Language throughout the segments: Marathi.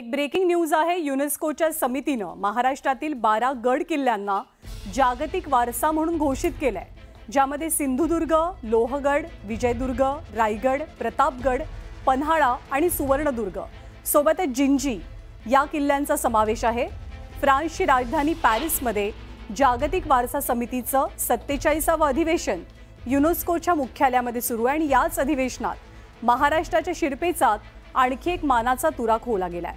एक ब्रेकिंग न्यूज आहे। युनेस्कोच्या समितीनं महाराष्ट्रातील 12 गड किल्ल्यांना जागतिक वारसा म्हणून घोषित केलंय, ज्यामध्ये सिंधुदुर्ग, लोहगड, विजयदुर्ग, रायगड, प्रतापगड, पन्हाळा आणि सुवर्णदुर्ग सोबतच जिंजी या किल्ल्यांचा समावेश आहे। फ्रान्सची राजधानी पॅरिसमध्ये जागतिक वारसा समितीचं 47वे अधिवेशन युनेस्कोच्या मुख्यालयामध्ये सुरू आहे आणि याच अधिवेशनात महाराष्ट्राच्या शिरपेचात आणखी एक मानाचा तुरा खोवला गेलाय।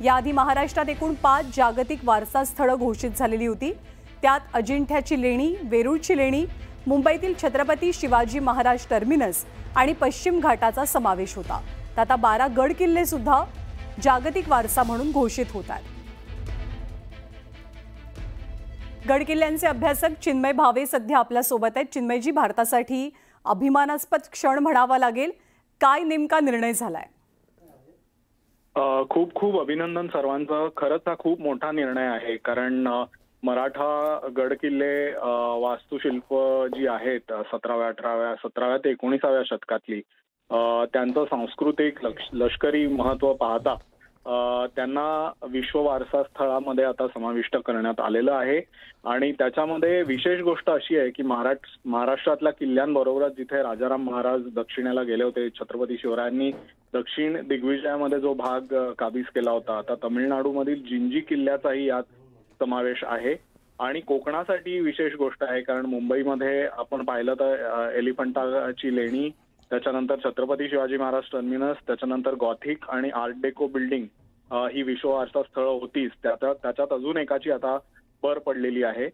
याआधी महाराष्ट्रात एकूण 5 जागतिक वारसा स्थळं घोषित झालेली होती। त्यात अजिंठ्याची लेणी, वेरूळची लेणी, मुंबईतील छत्रपती शिवाजी महाराज टर्मिनस आणि पश्चिम घाटाचा समावेश होता। तर आता 12 गड किल्ले सुद्धा जागतिक वारसा म्हणून घोषित होत आहेत। गड किल्ल्यांचे अभ्यासक चिन्मय भावे सध्या आपल्या सोबत आहेत। चिन्मयजी, भारतासाठी अभिमानास्पद क्षण म्हणावा लागेल, काय नेमका निर्णय झालाय? खूप खूप अभिनंदन सर्वांचं। खरंच हा खूप मोठा निर्णय आहे, कारण मराठा गड किल्ले वास्तुशिल्प जी आहेत 17व्या 18व्या 17व्या ते 19व्या शतकातली, त्यांचं सांस्कृतिक लष्करी महत्त्व पाहता त्यांना विश्व वारसा स्थळामध्ये आता समाविष्ट करण्यात आलेलं आहे। आणि त्याच्यामध्ये विशेष गोष्ट अशी आहे की महाराष्ट्रातल्या किल्ल्यांबरोबरच जिथे राजाराम महाराज दक्षिणेला गेले होते, छत्रपती शिवरायांनी दक्षिण दिग्विजयामध्ये जो भाग काबीज केला होता, आता तामिळनाडूमधील जिंजी किल्ल्याचाही यात समावेश आहे। आणि कोकणासाठी विशेष गोष्ट आहे, कारण मुंबईमध्ये आपण पाहिलं तर एलिफंटाची लेणी, त्याच्यानंतर छत्रपती शिवाजी महाराज टर्मिनस, त्याच्यानंतर गॉथिक आणि आर्ट डेको बिल्डिंग ही विश्व वारसा स्थळं होतीच, त्याच्यात अजून एकाची आता भर पडलेली आहे।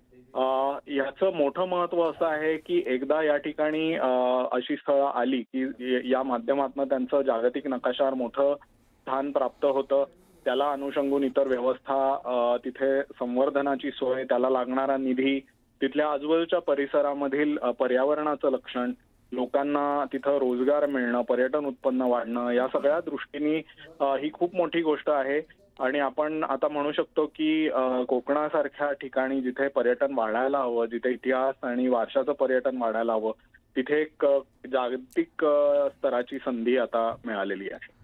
याचं मोठं महत्व असं आहे की एकदा या ठिकाणी अशी स्थळं आली की या माध्यमातून त्यांचं जागतिक नकाशावर मोठं स्थान प्राप्त होतं। त्याला अनुषंगून इतर व्यवस्था, तिथे संवर्धनाची सोय, त्याला लागणारा निधी, तिथल्या आजूबाजूच्या परिसरामधील पर्यावरणाचं लक्षण, लोकांना तिथं रोजगार मिळणं, पर्यटन उत्पन्न वाढणं, या सगळ्या दृष्टीने ही खूप मोठी गोष्ट आहे। आणि आपण आता म्हणू शकतो की कोकणासारख्या ठिकाणी जिथे पर्यटन वाढायला हवं, जिथे इतिहास आणि वारशाचं पर्यटन वाढायला हवं, तिथे एक जागतिक स्तराची संधी आता मिळालेली आहे।